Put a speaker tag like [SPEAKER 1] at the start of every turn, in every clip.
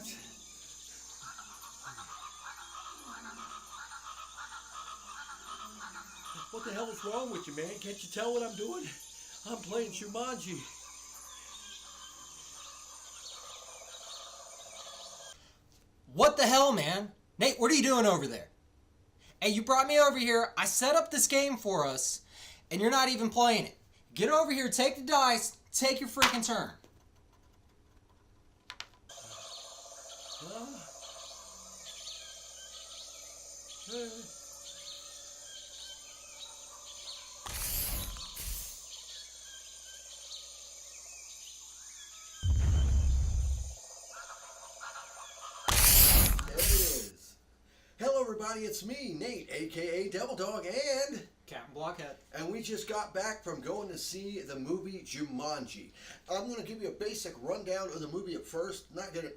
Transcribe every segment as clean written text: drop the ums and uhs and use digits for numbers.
[SPEAKER 1] What? What the hell is wrong with you, man? Can't you tell what I'm doing? I'm playing Jumanji.
[SPEAKER 2] What the hell, man? Nate, what are you doing over there? Hey, you brought me over here. I set up this game for us, and you're not even playing it. Get over here, take the dice, take your freaking turn.
[SPEAKER 1] There it is. Hello, everybody. It's me, Nate, aka Devil Dog, and
[SPEAKER 2] Captain Blockhead.
[SPEAKER 1] we just got back from going to see the movie Jumanji. I'm going to give you a basic rundown of the movie at first, not going to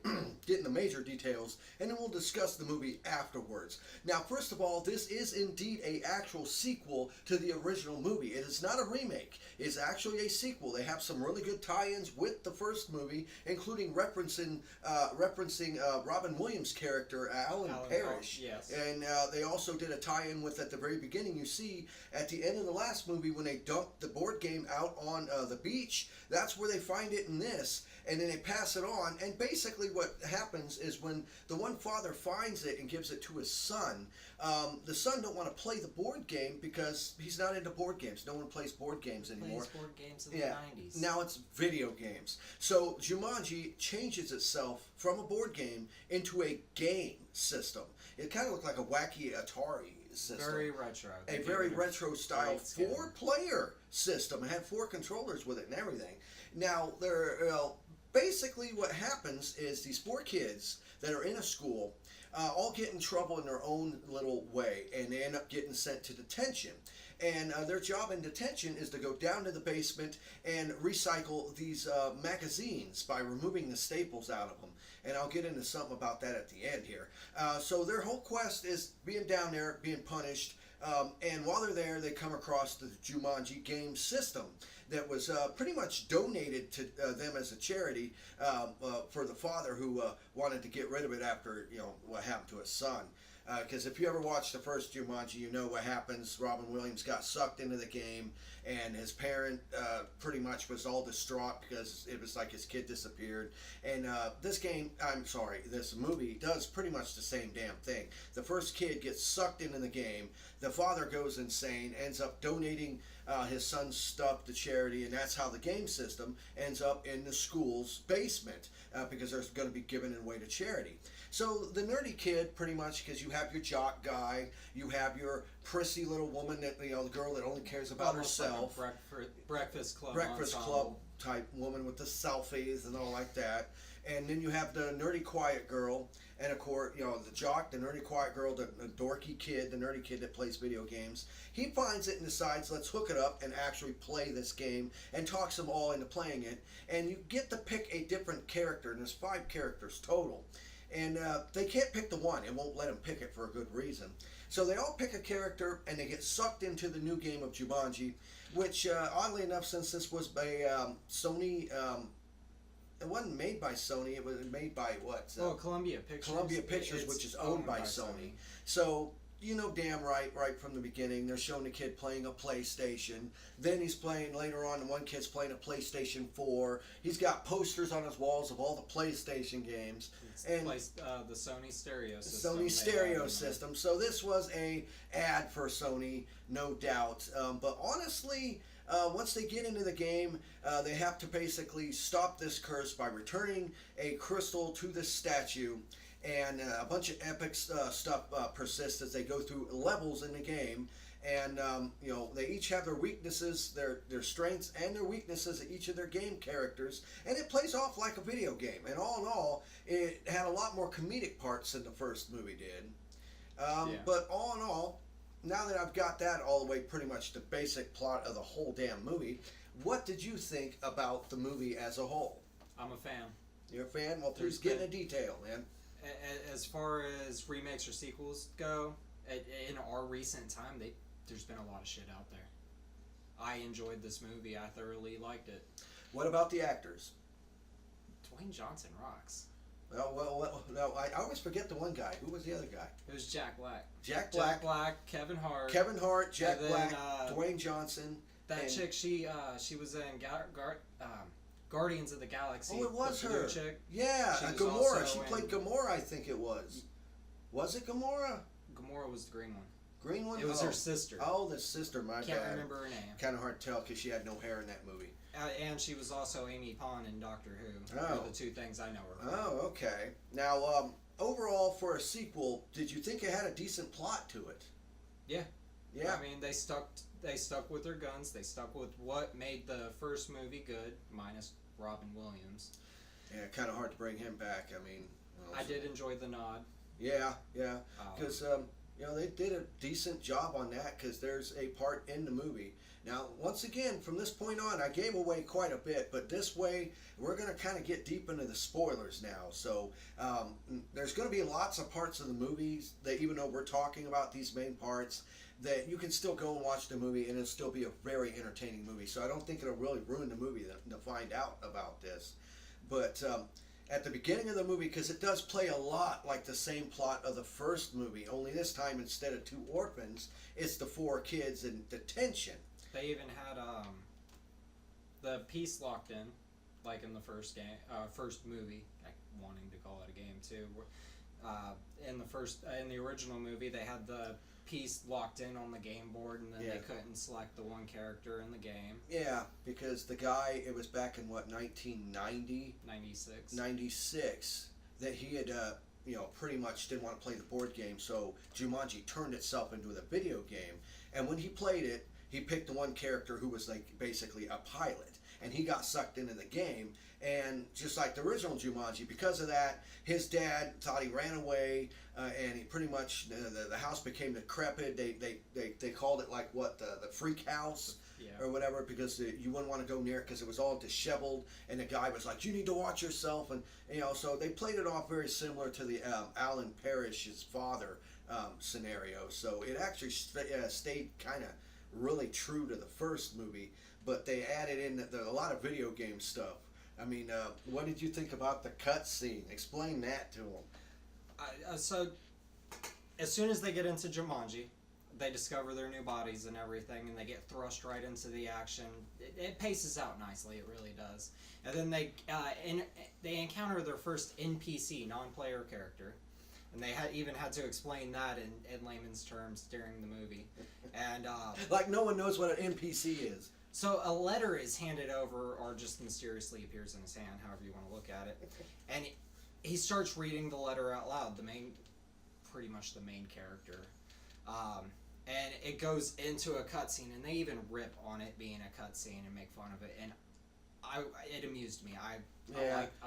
[SPEAKER 1] get into major details, and then we'll discuss the movie afterwards. Now, first of all, this is indeed an actual sequel to the original movie. It is not a remake. It's actually a sequel. They have some really good tie-ins with the first movie, including referencing Robin Williams' character, Alan Parrish.
[SPEAKER 2] Yes.
[SPEAKER 1] And they also did a tie-in with, at the very beginning, you see at the end of the last movie when they dumped the board game out on the beach, that's where they find it in this, and then they pass it on. And basically what happens is when the one father finds it and gives it to his son, the son don't want to play the board game because he's not into board games. No one plays board games anymore.
[SPEAKER 2] Plays board games in the 90s.
[SPEAKER 1] Now it's video games. So Jumanji changes itself from a board game into a game system. It kind of looked like a wacky Atari system.
[SPEAKER 2] Very retro.
[SPEAKER 1] A very retro style 4-player system. It had 4 controllers with it and everything. Now, basically what happens is these 4 kids that are in a school all get in trouble in their own little way, and they end up getting sent to detention. And their job in detention is to go down to the basement and recycle these magazines by removing the staples out of them. And I'll get into something about that at the end here. So their whole quest is being down there, being punished. And while they're there, they come across the Jumanji game system that was pretty much donated to them as a charity for the father who wanted to get rid of it after what happened to his son. Because if you ever watched the first Jumanji, you know what happens. Robin Williams got sucked into the game, and his parent pretty much was all distraught because it was like his kid disappeared. And this movie does pretty much the same damn thing. The first kid gets sucked into the game. The father goes insane, ends up donating his son's stuff to charity, and that's how the game system ends up in the school's basement because they're going to be given it away to charity. So the nerdy kid, pretty much, because you have your jock guy, you have your prissy little woman, that the girl that only cares about herself,
[SPEAKER 2] like breakfast club
[SPEAKER 1] type woman with the selfies and all like that, and then you have the nerdy quiet girl, and of course, the jock, the nerdy quiet girl, the dorky kid, the nerdy kid that plays video games. He finds it and decides, let's hook it up and actually play this game, and talks them all into playing it. And you get to pick a different character, and there's 5 characters total. And they can't pick the one. It won't let them pick it for a good reason. So they all pick a character, and they get sucked into the new game of Jumanji, which, oddly enough, since this was a Sony... it wasn't made by Sony. It was made by what?
[SPEAKER 2] Columbia Pictures.
[SPEAKER 1] Columbia Pictures, which is owned by Sony. So, damn right from the beginning, they're showing the kid playing a PlayStation. Then he's playing, later on, one kid's playing a PlayStation 4. He's got posters on his walls of all the PlayStation games. And
[SPEAKER 2] the Sony stereo system.
[SPEAKER 1] Sony stereo system. So this was a ad for Sony, no doubt. But honestly... once they get into the game, they have to basically stop this curse by returning a crystal to this statue, and a bunch of epic stuff persists as they go through levels in the game. And they each have their weaknesses, their strengths, and their weaknesses of each of their game characters, and it plays off like a video game. And all in all, it had a lot more comedic parts than the first movie did. But all in all, now that I've got that all the way, pretty much the basic plot of the whole damn movie, what did you think about the movie as a whole?
[SPEAKER 2] I'm a fan.
[SPEAKER 1] You're a fan? Well, please get into detail, man.
[SPEAKER 2] As far as remakes or sequels go, in our recent time, there's been a lot of shit out there. I enjoyed this movie. I thoroughly liked it.
[SPEAKER 1] What about the actors?
[SPEAKER 2] Dwayne Johnson rocks.
[SPEAKER 1] Well, always forget the one guy. Who was the other guy?
[SPEAKER 2] It was Jack Black.
[SPEAKER 1] Jack Black.
[SPEAKER 2] Jack Black, Kevin Hart.
[SPEAKER 1] Kevin Hart, Jack
[SPEAKER 2] then,
[SPEAKER 1] Black, Dwayne Johnson.
[SPEAKER 2] That chick, she was in Guardians of the Galaxy.
[SPEAKER 1] Oh, it was
[SPEAKER 2] the blue
[SPEAKER 1] her.
[SPEAKER 2] Chick.
[SPEAKER 1] Yeah,
[SPEAKER 2] She was
[SPEAKER 1] Gamora.
[SPEAKER 2] also
[SPEAKER 1] She
[SPEAKER 2] in-
[SPEAKER 1] played Gamora, I think it was. Was it Gamora?
[SPEAKER 2] Gamora was the green one.
[SPEAKER 1] Green one?
[SPEAKER 2] It was
[SPEAKER 1] Oh.
[SPEAKER 2] her sister.
[SPEAKER 1] Oh, the sister, my
[SPEAKER 2] Can't
[SPEAKER 1] bad.
[SPEAKER 2] remember her name.
[SPEAKER 1] Kind of hard to tell because she had no hair in that movie.
[SPEAKER 2] And she was also Amy Pond in Doctor Who.
[SPEAKER 1] Oh.
[SPEAKER 2] Are the two things I know her from.
[SPEAKER 1] Oh, okay. Now, overall, for a sequel, did you think it had a decent plot to it?
[SPEAKER 2] Yeah.
[SPEAKER 1] Yeah.
[SPEAKER 2] I mean, they stuck with their guns. They stuck with what made the first movie good, minus Robin Williams.
[SPEAKER 1] Yeah, kind of hard to bring him back. I mean,
[SPEAKER 2] I did enjoy the nod.
[SPEAKER 1] Yeah, because they did a decent job on that because there's a part in the movie. Now, once again, from this point on, I gave away quite a bit, but this way, we're going to kind of get deep into the spoilers now. So, there's going to be lots of parts of the movies that, even though we're talking about these main parts, that you can still go and watch the movie and it'll still be a very entertaining movie. So I don't think it'll really ruin the movie to find out about this. But at the beginning of the movie, because it does play a lot like the same plot of the first movie, only this time instead of 2 orphans, it's the 4 kids in detention.
[SPEAKER 2] They even had the piece locked in, like in the first movie. Wanting to call it a game too. In the original movie, they had the piece locked in on the game board, and then they couldn't select the one character in the game.
[SPEAKER 1] Yeah, because the guy, it was back in 1990, 96, that he had pretty much didn't want to play the board game, so Jumanji turned itself into a video game, and when he played it, he picked the one character who was like basically a pilot, and he got sucked into the game. And just like the original Jumanji, because of that, his dad thought he ran away, and he pretty much the house became decrepit. They called it like the freak house. Or whatever, because you wouldn't want to go near it because it was all disheveled, and the guy was like, "You need to watch yourself," and so they played it off very similar to the Alan Parrish's father scenario. So it actually stayed kind of really true to the first movie, but they added in a lot of video game stuff. I mean, what did you think about the cutscene? Explain that to them.
[SPEAKER 2] So, as soon as they get into Jumanji, they discover their new bodies and everything, and they get thrust right into the action. It paces out nicely, it really does. And then they encounter their first NPC, non-player character, and they even had to explain that in layman's terms during the movie. And
[SPEAKER 1] like no one knows what an NPC is.
[SPEAKER 2] So a letter is handed over, or just mysteriously appears in his hand, however you want to look at it, and he starts reading the letter out loud. Pretty much the main character. And it goes into a cutscene, and they even rip on it being a cutscene and make fun of it, and it amused me. I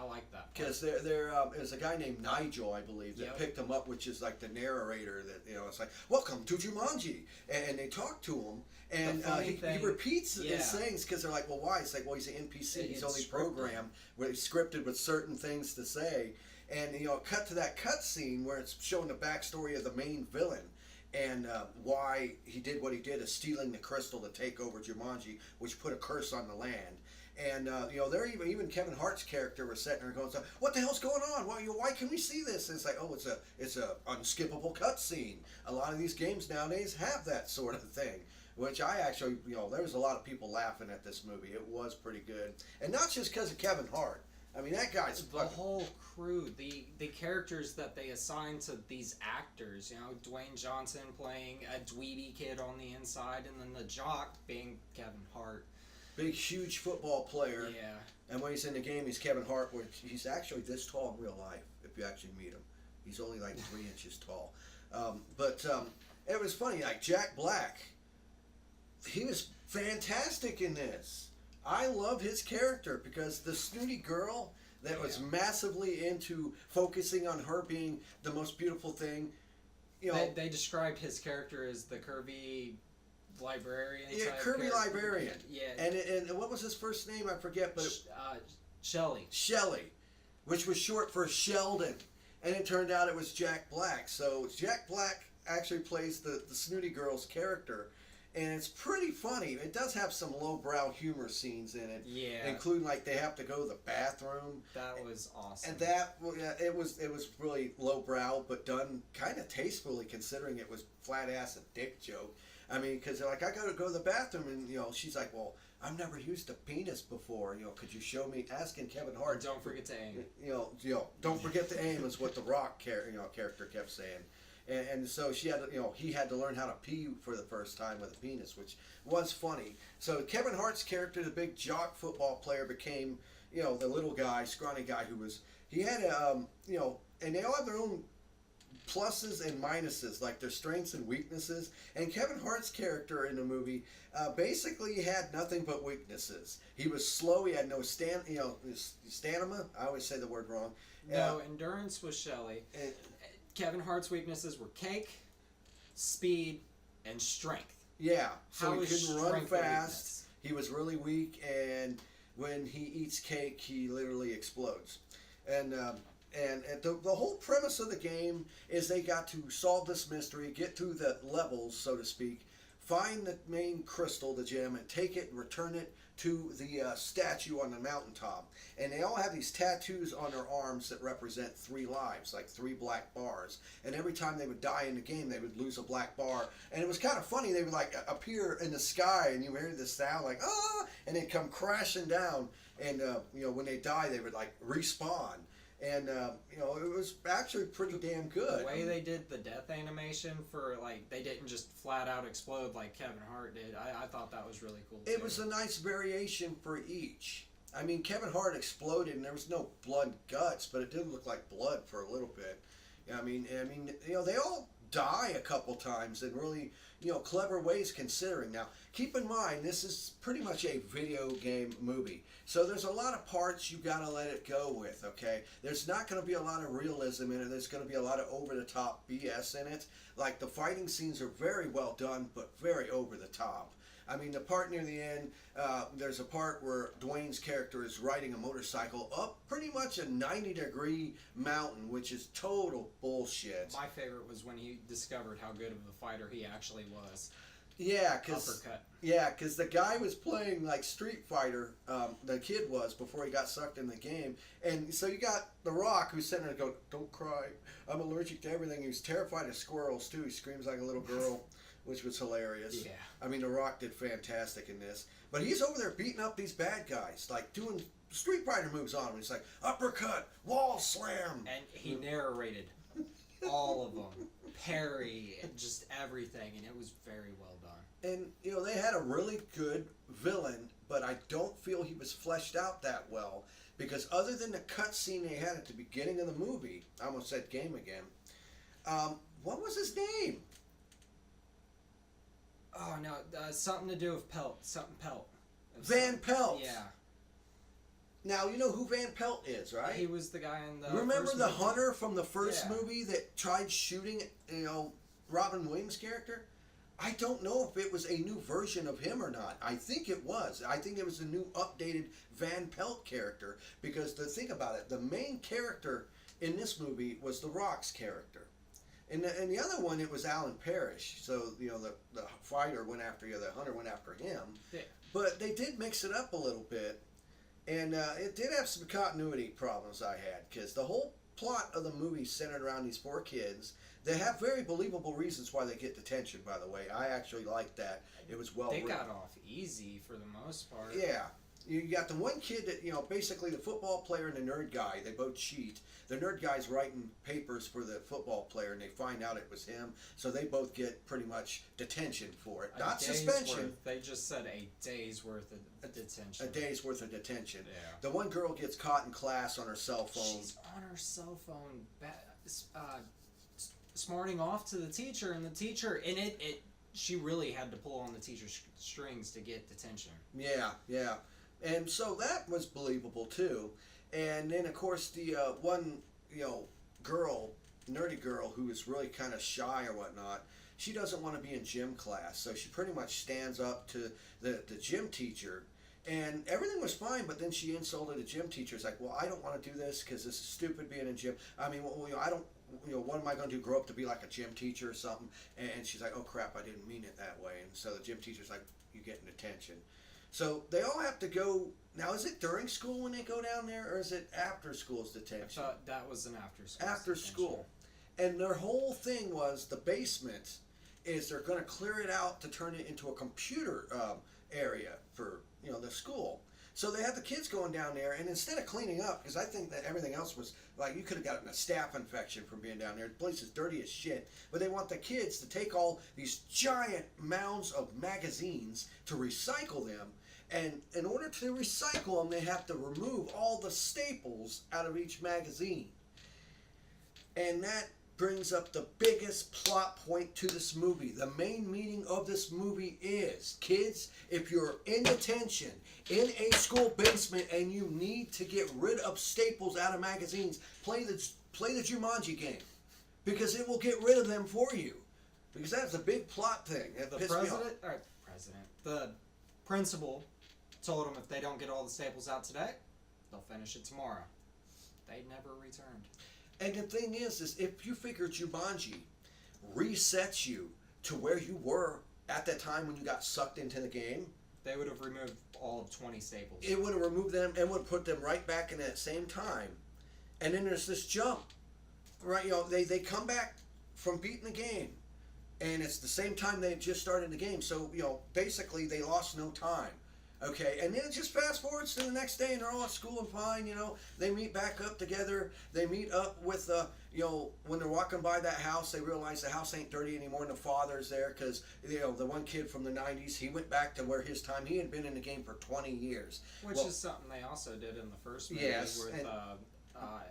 [SPEAKER 2] like that.
[SPEAKER 1] Because there is a guy named Nigel, I believe, that picked him up, which is like the narrator that it's like, "Welcome to Jumanji," and they talk to him, and he repeats his sayings because they're like, "Well, why?" It's like, "Well, he's an NPC. He's only programmed, where he's scripted with certain things to say." And cut to that cutscene where it's showing the backstory of the main villain. And why he did what he did is stealing the crystal to take over Jumanji, which put a curse on the land. And there even Kevin Hart's character was sitting there going, "What the hell's going on? Why can we see this?" And it's like, "Oh, it's a unskippable cutscene." A lot of these games nowadays have that sort of thing. Which I actually, there was a lot of people laughing at this movie. It was pretty good, and not just because of Kevin Hart. I mean, that guy's
[SPEAKER 2] the whole crew, the characters that they assign to these actors. Dwayne Johnson playing a dweeby kid on the inside, and then the jock being Kevin Hart.
[SPEAKER 1] Big, huge football player.
[SPEAKER 2] Yeah.
[SPEAKER 1] And when he's in the game, he's Kevin Hart, which he's actually this tall in real life, if you actually meet him. He's only like 3 inches tall. But it was funny, like Jack Black, he was fantastic in this. I love his character because the snooty girl that was massively into focusing on her being the most beautiful thing.
[SPEAKER 2] They described his character as the curvy librarian.
[SPEAKER 1] Yeah, curvy librarian.
[SPEAKER 2] Yeah.
[SPEAKER 1] And what was his first name? I forget, but
[SPEAKER 2] Shelley.
[SPEAKER 1] Shelley, which was short for Sheldon, and it turned out it was Jack Black. So Jack Black actually plays the snooty girl's character. and it's pretty funny. It does have some lowbrow humor scenes in it,
[SPEAKER 2] Yeah.
[SPEAKER 1] including like they have to go to the bathroom.
[SPEAKER 2] That was awesome.
[SPEAKER 1] And that, well, yeah, it was really lowbrow, but done kind of tastefully, considering it was flat ass a dick joke. I mean, because they're like, I gotta go to the bathroom, and she's like, well, I've never used a penis before. Could you show me? Asking Kevin Hart.
[SPEAKER 2] Don't forget to aim.
[SPEAKER 1] Don't forget to aim is what the Rock character kept saying. And so she had to, he had to learn how to pee for the first time with a penis, which was funny. So Kevin Hart's character, the big jock football player, became, the little guy, scrawny guy he had and they all have their own pluses and minuses, like their strengths and weaknesses. And Kevin Hart's character in the movie basically had nothing but weaknesses. He was slow. He had no stamina. I always say the word wrong.
[SPEAKER 2] No, endurance was Shelley. Kevin Hart's weaknesses were cake, speed, and strength.
[SPEAKER 1] Yeah, so
[SPEAKER 2] How
[SPEAKER 1] he
[SPEAKER 2] is
[SPEAKER 1] couldn't run
[SPEAKER 2] strength a
[SPEAKER 1] fast. He was really weak, and when he eats cake, he literally explodes. And the whole premise of the game is they got to solve this mystery, get through the levels, so to speak, find the main crystal, the gem, and take it and return it to the statue on the mountaintop. And they all have these tattoos on their arms that represent 3 lives, like 3 black bars. And every time they would die in the game, they would lose a black bar. And it was kind of funny. They would like appear in the sky, and you hear this sound like, ah, and they'd come crashing down. And when they die, they would like respawn. And it was actually pretty damn good.
[SPEAKER 2] The way they did the death animation for, like, they didn't just flat out explode like Kevin Hart did. I thought that was really cool too.
[SPEAKER 1] It was a nice variation for each. I mean, Kevin Hart exploded and there was no blood guts, but it did look like blood for a little bit. I mean, they all die a couple times in really, clever ways considering. Now, keep in mind, this is pretty much a video game movie. So there's a lot of parts you gotta let it go with, okay? There's not gonna be a lot of realism in it. There's gonna be a lot of over-the-top BS in it. Like, the fighting scenes are very well done, but very over-the-top. I mean, the part near the end, there's a part where Dwayne's character is riding a motorcycle up pretty much a 90-degree mountain, which is total bullshit.
[SPEAKER 2] My favorite was when he discovered how good of a fighter he actually was.
[SPEAKER 1] Yeah, because the guy was playing like Street Fighter, the kid was, before he got sucked in the game. And so you got The Rock, who's sitting there going, don't cry, I'm allergic to everything. He was terrified of squirrels, too. He screams like a little girl, which was hilarious.
[SPEAKER 2] Yeah.
[SPEAKER 1] I mean, The Rock did fantastic in this. But he's over there beating up these bad guys, like doing Street Fighter moves on him. He's like, uppercut, wall slam.
[SPEAKER 2] And he narrated all of them. Parry, just everything, and it was very well done.
[SPEAKER 1] And, they had a really good villain, but I don't feel he was fleshed out that well. Because other than the cutscene they had at the beginning of the movie, I almost said game again, what was his name?
[SPEAKER 2] Oh, no, something to do with Pelt. Something Pelt.
[SPEAKER 1] Van Pelt.
[SPEAKER 2] Yeah.
[SPEAKER 1] Now, you know who Van Pelt is, right?
[SPEAKER 2] He was the guy in the
[SPEAKER 1] Remember
[SPEAKER 2] first
[SPEAKER 1] the
[SPEAKER 2] movie?
[SPEAKER 1] hunter from the first
[SPEAKER 2] Yeah.
[SPEAKER 1] movie that tried shooting, Robin Williams' character? I don't know if it was a new version of him or not. I think it was. I think it was a new updated Van Pelt character. Because think about it, the main character in this movie was The Rock's character. And the other one, it was Alan Parrish. So, the fighter went after the hunter went after him.
[SPEAKER 2] Yeah.
[SPEAKER 1] But they did mix it up a little bit. And it did have some continuity problems I had. Because the whole plot of the movie centered around these 4 kids. They have very believable reasons why they get detention, by the way. I actually liked that. It was well written.
[SPEAKER 2] They got off easy for the most part.
[SPEAKER 1] Yeah. You got the one kid that, basically the football player and the nerd guy, they both cheat. The nerd guy's writing papers for the football player, and they find out it was him, so they both get pretty much detention for it. Not suspension.
[SPEAKER 2] They just said a day's worth of detention.
[SPEAKER 1] A day's worth of detention.
[SPEAKER 2] Yeah.
[SPEAKER 1] The one girl gets caught in class on her cell phone.
[SPEAKER 2] She's on her cell phone, smarting off to the teacher, and the teacher, she really had to pull on the teacher's strings to get detention.
[SPEAKER 1] Yeah, yeah. And so that was believable too. And then of course the one, girl, nerdy girl who is really kind of shy or whatnot, she doesn't want to be in gym class. So she pretty much stands up to the gym teacher And everything was fine, but then she insulted a gym teacher. It's like, well, I don't want to do this because this is stupid being in gym. I mean, well, I don't, what am I going to do? Grow up to be like a gym teacher or something? And she's like, oh crap, I didn't mean it that way. And so the gym teacher's like, you getting detention. So they all have to go. Now, is it during school when they go down there, or is it after school's detention?
[SPEAKER 2] I thought that was an after school.
[SPEAKER 1] After school. And their whole thing was the basement is they're going to clear it out to turn it into a computer area for the school. So they have the kids going down there, and instead of cleaning up, because I think that everything else was like you could have gotten a staph infection from being down there. The place is dirty as shit. But they want the kids to take all these giant mounds of magazines to recycle them. And in order to recycle them, they have to remove all the staples out of each magazine. And that brings up the biggest plot point to this movie. The main meaning of this movie is, kids, if you're in detention, in a school basement, and you need to get rid of staples out of magazines, play the Jumanji game. Because it will get rid of them for you. Because that's a big plot thing.
[SPEAKER 2] The principal told them if they don't get all the staples out today, they'll finish it tomorrow. They never returned.
[SPEAKER 1] And the thing is if you figure Jumanji resets you to where you were at that time when you got sucked into the game,
[SPEAKER 2] they would have removed all of 20 staples.
[SPEAKER 1] It would have removed them and would put them right back in that same time. And then there's this jump, right? They come back from beating the game, and it's the same time they had just started the game. So basically they lost no time. Okay, and then it just fast forwards to the next day, and they're all at school and fine. They meet back up together. They meet up with when they're walking by that house, they realize the house ain't dirty anymore, and the father's there because the one kid from the '90s, he went back to where his time. He had been in the game for 20 years,
[SPEAKER 2] which is something they also did in the first movie.
[SPEAKER 1] Yes,
[SPEAKER 2] with,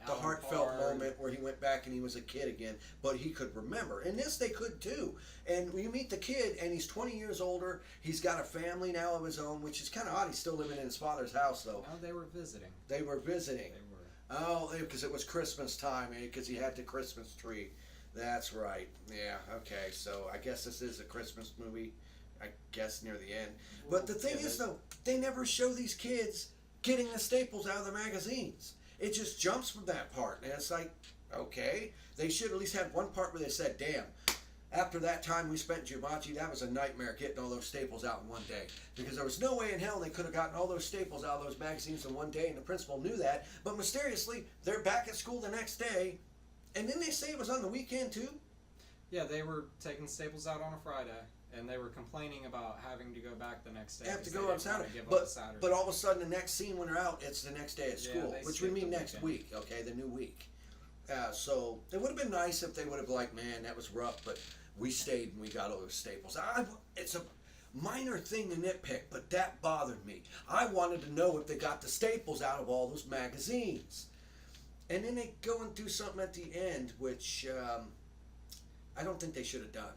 [SPEAKER 1] the heartfelt moment where he went back and he was a kid again, but he could remember. In this, they could too. And you meet the kid, and he's 20 years older. He's got a family now of his own, which is kind of odd. He's still living in his father's house, though.
[SPEAKER 2] No, they were visiting.
[SPEAKER 1] They were visiting.
[SPEAKER 2] They were.
[SPEAKER 1] Oh, because it was Christmas time, because he had the Christmas tree. That's right. Yeah, okay. So I guess this is a Christmas movie, I guess, near the end. But the thing is, though, they never show these kids getting the staples out of the magazines. It just jumps from that part, and it's like, okay, they should at least have one part where they said, damn, after that time we spent in Jumanji, that was a nightmare getting all those staples out in one day. Because there was no way in hell they could have gotten all those staples out of those magazines in one day, and the principal knew that. But mysteriously, they're back at school the next day, and then they say it was on the weekend too?
[SPEAKER 2] Yeah, they were taking staples out on a Friday. And they were complaining about having to go back the next day.
[SPEAKER 1] They have to go on Saturday. But all of a sudden, the next scene when they're out, it's the next day at school, which we mean next week, okay, the new week. So it would have been nice if they would have like, man, that was rough, but we stayed and we got all those staples. It's a minor thing to nitpick, but that bothered me. I wanted to know if they got the staples out of all those magazines. And then they go and do something at the end, which I don't think they should have done.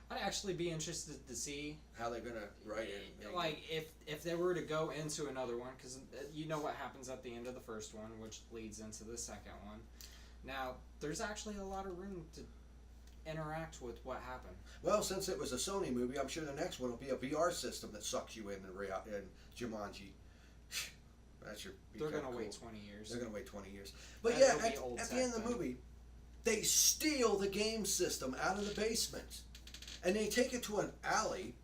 [SPEAKER 2] I'd actually be interested to see
[SPEAKER 1] how they're gonna write it.
[SPEAKER 2] Like if they were to go into another one, because you know what happens at the end of the first one, which leads into the second one. Now there's actually a lot of room to interact with what happened.
[SPEAKER 1] Well, since it was a Sony movie, I'm sure the next one will be a VR system that sucks you in Jumanji.
[SPEAKER 2] They're gonna wait 20 years.
[SPEAKER 1] They're gonna wait 20 years. But at the end of the movie, they steal the game system out of the basement. And they take it to an alley,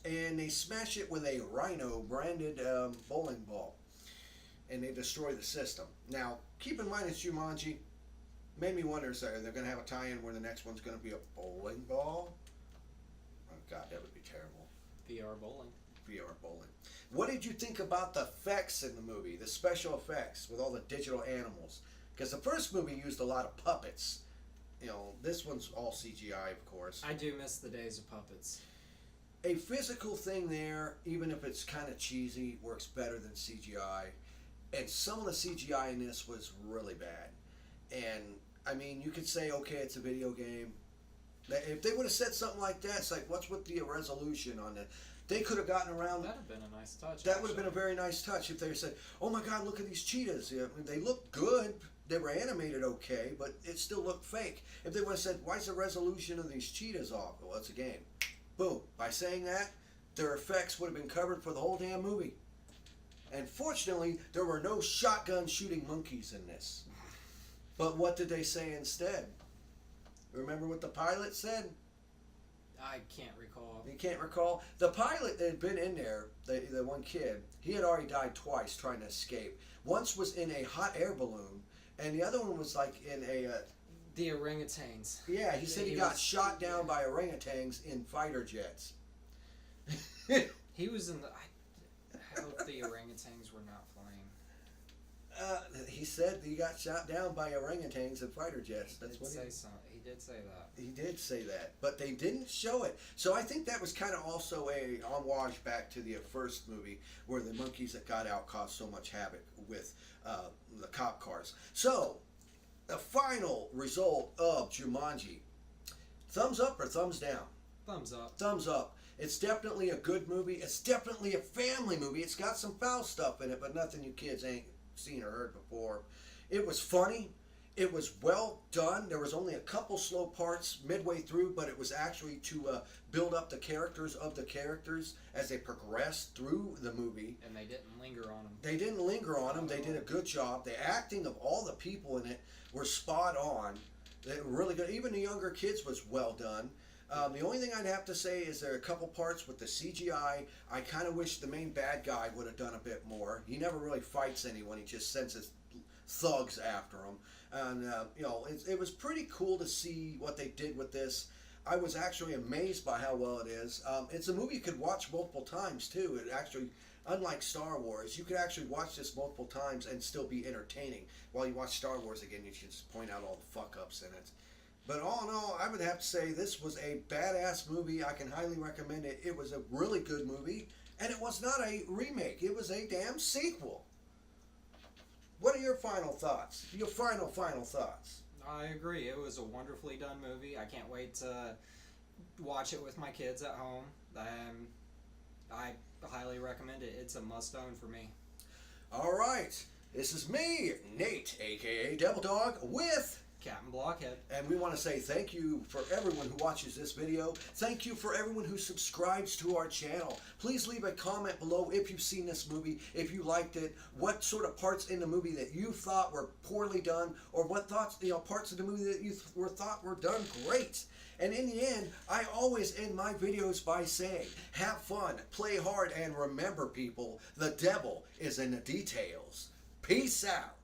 [SPEAKER 1] and they smash it with a Rhino branded bowling ball, and they destroy the system. Now, keep in mind it's Jumanji. Made me wonder, they're going to have a tie-in where the next one's going to be a bowling ball? Oh God, that would be terrible.
[SPEAKER 2] VR bowling.
[SPEAKER 1] VR bowling. What did you think about the effects in the movie, the special effects with all the digital animals? Because the first movie used a lot of puppets. This one's all CGI, of course.
[SPEAKER 2] I do miss the days of puppets.
[SPEAKER 1] A physical thing there, even if it's kind of cheesy, works better than CGI. And some of the CGI in this was really bad. And, I mean, you could say, okay, it's a video game. If they would have said something like that, it's like, what's with the resolution on it? They could have gotten around.
[SPEAKER 2] That would have been a nice touch.
[SPEAKER 1] That would have been a very nice touch if they said, oh my God, look at these cheetahs. They look good. They were animated okay, but it still looked fake. If they would have said, why is the resolution of these cheetahs off? Well, it's a game. Boom. By saying that, their effects would have been covered for the whole damn movie. And fortunately, there were no shotgun shooting monkeys in this. But what did they say instead? Remember what the pilot said?
[SPEAKER 2] I can't recall.
[SPEAKER 1] You can't recall? The pilot that had been in there, the one kid, he had already died twice trying to escape. Once was in a hot air balloon, and the other one was like in a...
[SPEAKER 2] the orangutans.
[SPEAKER 1] Yeah, he said he got shot down by orangutans in fighter jets.
[SPEAKER 2] He was in the... I hope the orangutans were not flying.
[SPEAKER 1] He said he got shot down by orangutans in fighter jets. That's what
[SPEAKER 2] He did say that.
[SPEAKER 1] he did say that, but they didn't show it. So I think that was kind of also a homage back to the first movie where the monkeys that got out caused so much havoc with the cop cars. So the final result of Jumanji: thumbs up or thumbs down?
[SPEAKER 2] Thumbs up.
[SPEAKER 1] Thumbs up. It's definitely a good movie. It's definitely a family movie. It's got some foul stuff in it, but nothing you kids ain't seen or heard before. It was funny. It was well done. There was only a couple slow parts midway through, but it was actually to build up the characters of the characters as they progressed through the movie.
[SPEAKER 2] And they didn't linger on them.
[SPEAKER 1] They didn't linger on them. They did a good job. The acting of all the people in it were spot on. They were really good. Even the younger kids was well done. The only thing I'd have to say is there are a couple parts with the CGI. I kind of wish the main bad guy would have done a bit more. He never really fights anyone. He just sends his thugs after him. And, you know, it was pretty cool to see what they did with this. I was actually amazed by how well it is. It's a movie you could watch multiple times, too. It actually, unlike Star Wars, you could actually watch this multiple times and still be entertaining. While you watch Star Wars again, you should just point out all the fuck-ups in it. But all in all, I would have to say this was a badass movie. I can highly recommend it. It was a really good movie. And it was not a remake. It was a damn sequel. What are your final thoughts? Your final thoughts?
[SPEAKER 2] I agree. It was a wonderfully done movie. I can't wait to watch it with my kids at home. I highly recommend it. It's a must-own for me.
[SPEAKER 1] All right. This is me, Nate, a.k.a. Devil Dog, with...
[SPEAKER 2] Captain Blockhead.
[SPEAKER 1] And we want to say thank you for everyone who watches this video. Thank you for everyone who subscribes to our channel. Please leave a comment below if you've seen this movie, if you liked it, what sort of parts in the movie that you thought were poorly done, or what thoughts, parts of the movie that you thought were done great. And in the end, I always end my videos by saying, have fun, play hard, and remember, people, the devil is in the details. Peace out.